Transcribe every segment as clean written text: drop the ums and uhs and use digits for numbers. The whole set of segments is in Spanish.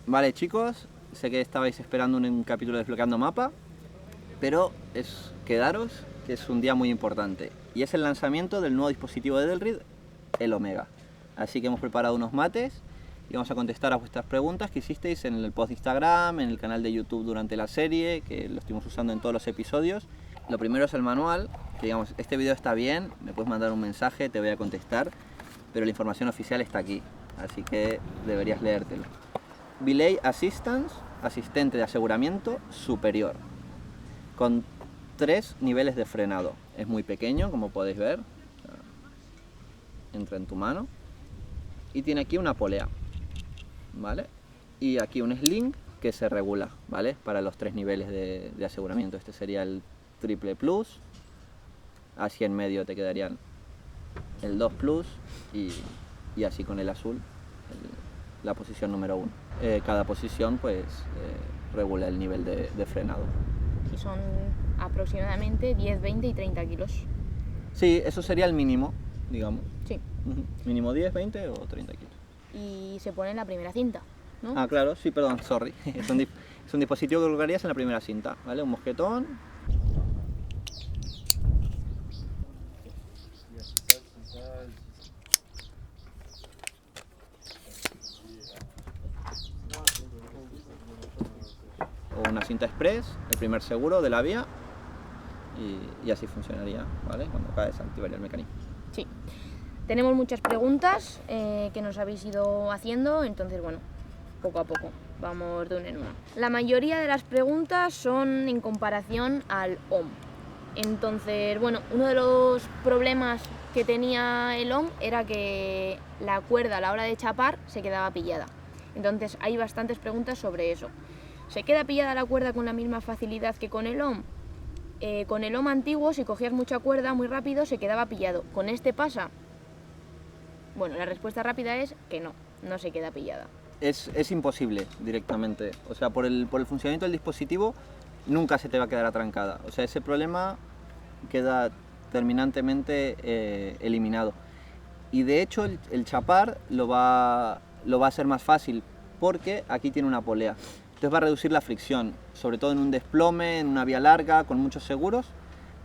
Vale, chicos, sé que estabais esperando un capítulo de Desbloqueando Mapa, pero quedaros que es un día muy importante y es el lanzamiento del nuevo dispositivo de Delrid, el Omega. Así que hemos preparado unos mates y vamos a contestar a vuestras preguntas que hicisteis en el post de Instagram, en el canal de YouTube durante la serie, que lo estuvimos usando en todos los episodios. Lo primero es el manual, que digamos, este video está bien, me puedes mandar un mensaje, te voy a contestar, pero la información oficial está aquí, así que deberías leértelo. Belay Assistance, asistente de aseguramiento superior, con 3 niveles de frenado. Es muy pequeño, como podéis ver, entra en tu mano, y tiene aquí una polea, ¿vale? Y aquí un sling que se regula, ¿vale? Para los 3 niveles de aseguramiento. Este sería el triple plus, así en medio te quedarían el 2 plus y así con el azul la posición número 1. Cada posición pues regula el nivel de frenado. Y son aproximadamente 10, 20 y 30 kilos. Sí, eso sería el mínimo, digamos. Sí. Mínimo 10, 20 o 30 kilos. Y se pone en la primera cinta, ¿no? Ah, claro, sí, perdón, sorry. Es un dispositivo que colocarías en la primera cinta, ¿vale? Un mosquetón. O una cinta express, el primer seguro de la vía, y así funcionaría, ¿vale? Cuando cae se activaría el mecanismo. Sí. Tenemos muchas preguntas que nos habéis ido haciendo, entonces bueno, poco a poco, vamos de una en una. La mayoría de las preguntas son en comparación al OM. Entonces, bueno, uno de los problemas que tenía el OM era que la cuerda a la hora de chapar se quedaba pillada. Entonces hay bastantes preguntas sobre eso. ¿Se queda pillada la cuerda con la misma facilidad que con el OM? Con el OM antiguo, si cogías mucha cuerda muy rápido, se quedaba pillado. ¿Con este pasa? Bueno, la respuesta rápida es que no se queda pillada. Es imposible directamente. O sea, por el funcionamiento del dispositivo nunca se te va a quedar atrancada. O sea, ese problema queda terminantemente eliminado. Y de hecho el chapar lo va a hacer más fácil porque aquí tiene una polea. Entonces va a reducir la fricción, sobre todo en un desplome, en una vía larga, con muchos seguros.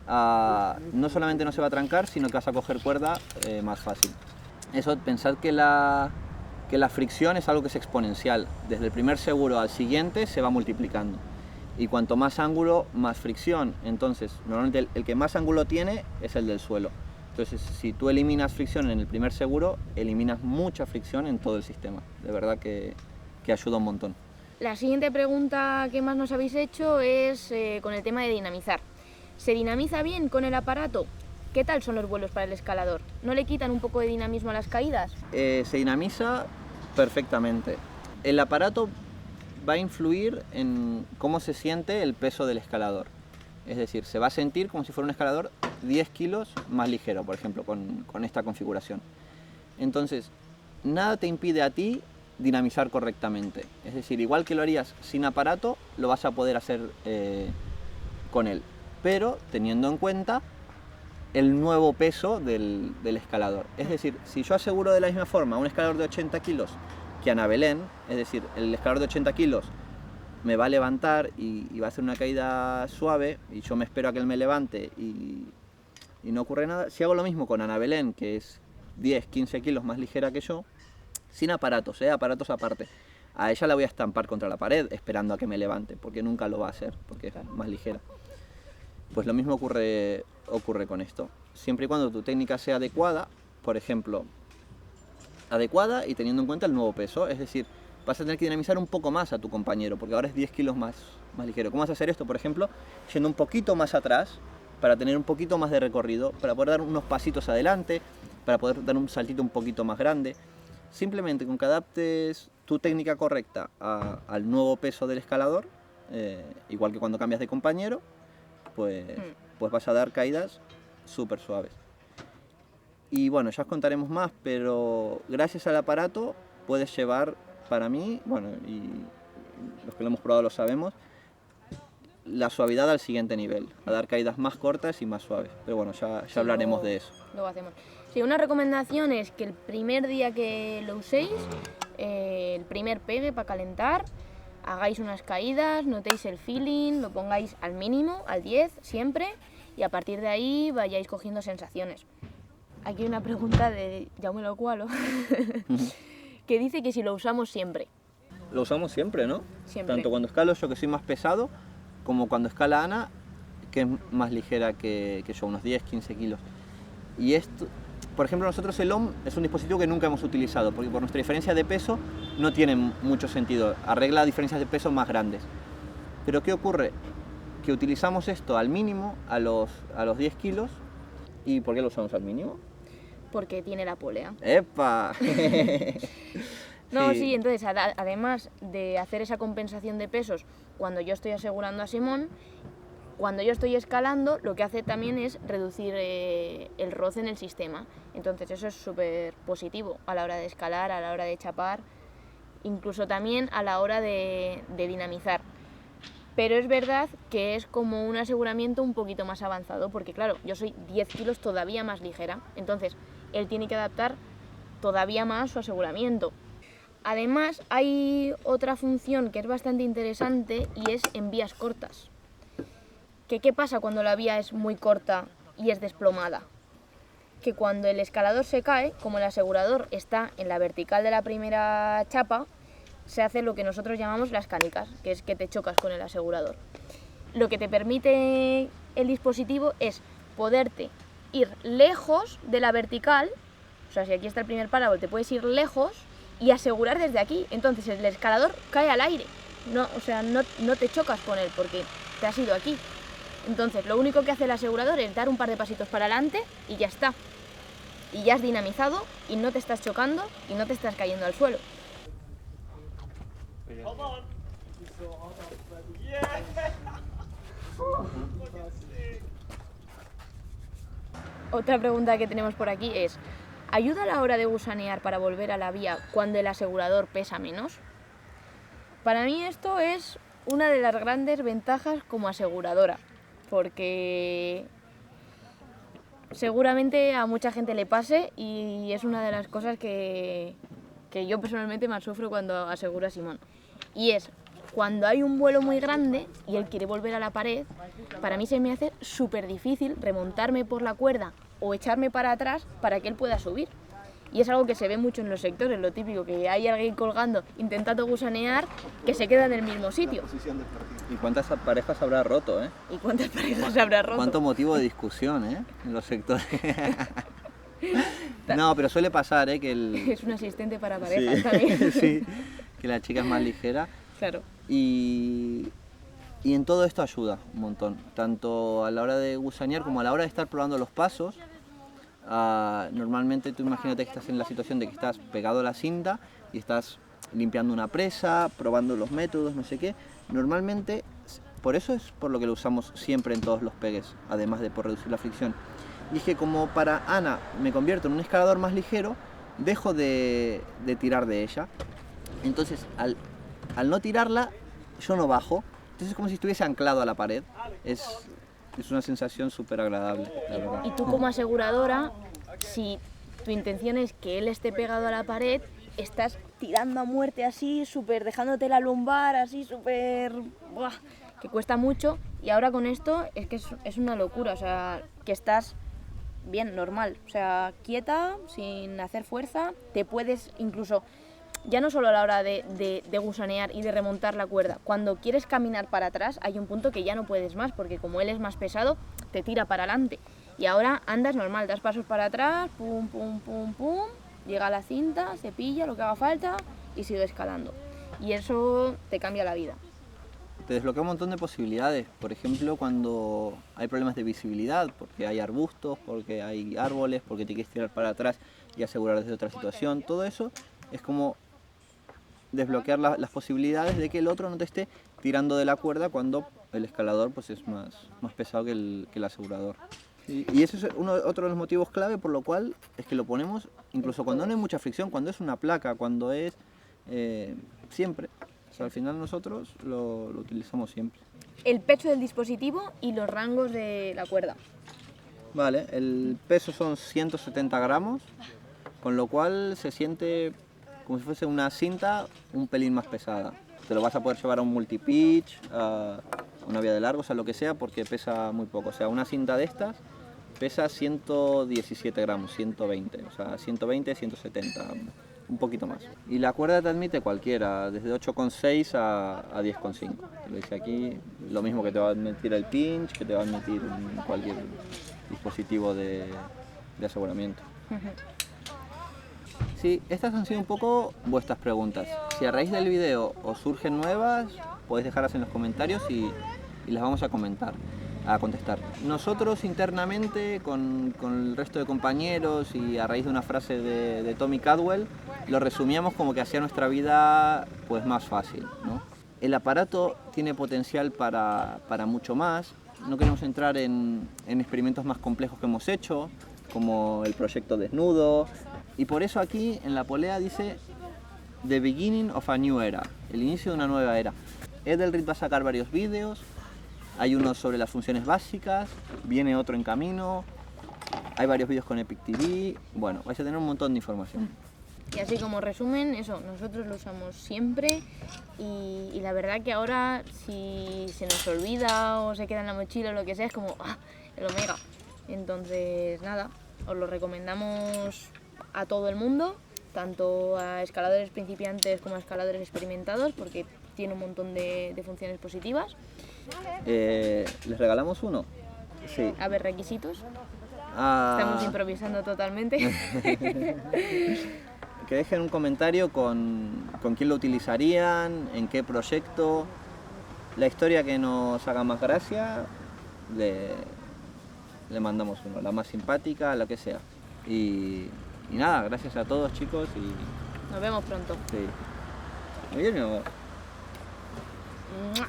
No solamente no se va a trancar, sino que vas a coger cuerda más fácil. Eso, pensad que la fricción es algo que es exponencial. Desde el primer seguro al siguiente se va multiplicando. Y cuanto más ángulo, más fricción. Entonces, normalmente el que más ángulo tiene es el del suelo. Entonces, si tú eliminas fricción en el primer seguro, eliminas mucha fricción en todo el sistema. De verdad que ayuda un montón. La siguiente pregunta que más nos habéis hecho es con el tema de dinamizar. ¿Se dinamiza bien con el aparato? ¿Qué tal son los vuelos para el escalador? ¿No le quitan un poco de dinamismo a las caídas? Se dinamiza perfectamente. El aparato va a influir en cómo se siente el peso del escalador. Es decir, se va a sentir como si fuera un escalador 10 kilos más ligero, por ejemplo, con esta configuración. Entonces, nada te impide a ti dinamizar correctamente. Es decir, igual que lo harías sin aparato, lo vas a poder hacer con él, pero teniendo en cuenta el nuevo peso del escalador. Es decir, si yo aseguro de la misma forma a un escalador de 80 kilos que a Ana Belén, es decir, el escalador de 80 kilos me va a levantar y va a hacer una caída suave y yo me espero a que él me levante y no ocurre nada. Si hago lo mismo con Ana Belén, que es 10, 15 kilos más ligera que yo, sin aparatos, aparatos aparte, a ella la voy a estampar contra la pared esperando a que me levante, porque nunca lo va a hacer, porque es más ligera. Pues lo mismo ocurre con esto. Siempre y cuando tu técnica sea adecuada, por ejemplo, adecuada y teniendo en cuenta el nuevo peso, es decir, vas a tener que dinamizar un poco más a tu compañero, porque ahora es 10 kilos más ligero. ¿Cómo vas a hacer esto? Por ejemplo, yendo un poquito más atrás, para tener un poquito más de recorrido, para poder dar unos pasitos adelante, para poder dar un saltito un poquito más grande. Simplemente con que adaptes tu técnica correcta al nuevo peso del escalador, igual que cuando cambias de compañero, pues vas a dar caídas súper suaves. Y bueno, ya os contaremos más, pero gracias al aparato puedes llevar, para mí, bueno, y los que lo hemos probado lo sabemos, la suavidad al siguiente nivel, a dar caídas más cortas y más suaves. Pero bueno, ya hablaremos de eso. Luego hacemos. Sí, una recomendación es que el primer día que lo uséis el primer pegue para calentar, hagáis unas caídas, notéis el feeling, lo pongáis al mínimo, al 10 siempre, y a partir de ahí vayáis cogiendo sensaciones. Aquí hay una pregunta de Jaume Locualo, que dice que si lo usamos siempre. Lo usamos siempre, ¿no? Siempre. Tanto cuando escalo yo, que soy más pesado, como cuando escala Ana, que es más ligera que yo, unos 10, 15 kilos. Y esto, por ejemplo, nosotros el OM es un dispositivo que nunca hemos utilizado, porque por nuestra diferencia de peso no tiene mucho sentido, arregla diferencias de peso más grandes. Pero ¿qué ocurre? Que utilizamos esto al mínimo, a los 10 kilos. ¿Y por qué lo usamos al mínimo? Porque tiene la polea. ¡Epa! No, sí, entonces además de hacer esa compensación de pesos cuando yo estoy asegurando a Simón, cuando yo estoy escalando, lo que hace también es reducir el roce en el sistema. Entonces eso es súper positivo a la hora de escalar, a la hora de chapar, incluso también a la hora de dinamizar. Pero es verdad que es como un aseguramiento un poquito más avanzado, porque claro, yo soy 10 kilos todavía más ligera, entonces él tiene que adaptar todavía más su aseguramiento. Además, hay otra función que es bastante interesante y es en vías cortas. ¿Qué pasa cuando la vía es muy corta y es desplomada? Que cuando el escalador se cae, como el asegurador está en la vertical de la primera chapa, se hace lo que nosotros llamamos las canicas, que es que te chocas con el asegurador. Lo que te permite el dispositivo es poderte ir lejos de la vertical, o sea, si aquí está el primer parabol, te puedes ir lejos y asegurar desde aquí. Entonces el escalador cae al aire, no te chocas con él porque te has ido aquí. Entonces lo único que hace el asegurador es dar un par de pasitos para adelante y ya está. Y ya has dinamizado y no te estás chocando y no te estás cayendo al suelo. Otra pregunta que tenemos por aquí es: ¿ayuda a la hora de gusanear para volver a la vía cuando el asegurador pesa menos? Para mí esto es una de las grandes ventajas como aseguradora, porque seguramente a mucha gente le pase y es una de las cosas que yo personalmente más sufro cuando aseguro a Simón. Y es cuando hay un vuelo muy grande y él quiere volver a la pared, para mí se me hace súper difícil remontarme por la cuerda o echarme para atrás para que él pueda subir. Y es algo que se ve mucho en los sectores, lo típico, que hay alguien colgando intentando gusanear que se queda en el mismo sitio. ¿Y cuántas parejas habrá roto, eh? ¿Y cuántas parejas habrá roto? ¿Cuánto motivo de discusión, en los sectores? No, pero suele pasar, que Es un asistente para parejas también. Sí, que la chica es más ligera. Claro. Y en todo esto ayuda un montón, tanto a la hora de gusanear como a la hora de estar probando los pasos. Normalmente tú imagínate que estás en la situación de que estás pegado a la cinta y estás limpiando una presa, probando los métodos, no sé qué. Normalmente, por eso es por lo que lo usamos siempre en todos los pegues, además de por reducir la fricción. Y es que como para Ana me convierto en un escalador más ligero, dejo de tirar de ella. Entonces, al no tirarla, yo no bajo. Entonces es como si estuviese anclado a la pared. Es una sensación súper agradable, la verdad. Y tú como aseguradora, si tu intención es que él esté pegado a la pared, estás tirando a muerte así, súper dejándote la lumbar así, súper... que cuesta mucho. Y ahora con esto es que es una locura, o sea, que estás bien, normal, o sea, quieta, sin hacer fuerza, te puedes incluso... Ya no solo a la hora de gusanear y de remontar la cuerda, cuando quieres caminar para atrás hay un punto que ya no puedes más, porque como él es más pesado, te tira para adelante. Y ahora andas normal, das pasos para atrás, pum, pum, pum, pum, llega a la cinta, se pilla lo que haga falta y sigue escalando. Y eso te cambia la vida. Te desbloquea un montón de posibilidades, por ejemplo cuando hay problemas de visibilidad, porque hay arbustos, porque hay árboles, porque te quieres tirar para atrás y asegurar desde otra situación, todo eso es como desbloquear las posibilidades de que el otro no te esté tirando de la cuerda cuando el escalador pues es más pesado que el asegurador. Y ese es otro de los motivos clave por lo cual es que lo ponemos incluso cuando no hay mucha fricción, cuando es una placa, cuando es siempre. O sea, al final nosotros lo utilizamos siempre. El peso del dispositivo y los rangos de la cuerda. Vale, el peso son 170 gramos, con lo cual se siente como si fuese una cinta un pelín más pesada. Te lo vas a poder llevar a un multipitch, a una vía de largo, o sea, lo que sea, porque pesa muy poco. O sea, una cinta de estas pesa 117 gramos, 120, o sea, 120, 170, un poquito más. Y la cuerda te admite cualquiera, desde 8,6 a 10,5. Lo dice aquí, lo mismo que te va a admitir el pinch, que te va a admitir cualquier dispositivo de aseguramiento. Sí, estas han sido un poco vuestras preguntas. Si a raíz del video os surgen nuevas, podéis dejarlas en los comentarios y las vamos a contestar. Nosotros internamente, con el resto de compañeros y a raíz de una frase de Tommy Caldwell, lo resumíamos como que hacía nuestra vida pues más fácil, ¿no? El aparato tiene potencial para mucho más. No queremos entrar en experimentos más complejos que hemos hecho, como el proyecto Desnudo. Y por eso aquí en la polea dice The Beginning of a New Era, el inicio de una nueva era. Edelrid va a sacar varios vídeos, hay uno sobre las funciones básicas, viene otro en camino, hay varios vídeos con Epic TV, bueno, vais a tener un montón de información. Y así como resumen, eso, nosotros lo usamos siempre y la verdad que ahora si se nos olvida o se queda en la mochila o lo que sea, es como el Omega. Entonces nada, os lo recomendamos a todo el mundo, tanto a escaladores principiantes como a escaladores experimentados, porque tiene un montón de funciones positivas. ¿Les regalamos uno? Sí. A ver, requisitos. Estamos improvisando totalmente. Que dejen un comentario con quién lo utilizarían, en qué proyecto, la historia que nos haga más gracia, le mandamos uno, la más simpática, lo que sea. Y nada, gracias a todos, chicos, y nos vemos pronto. Sí. Muy bien, mi amor. ¡Mua!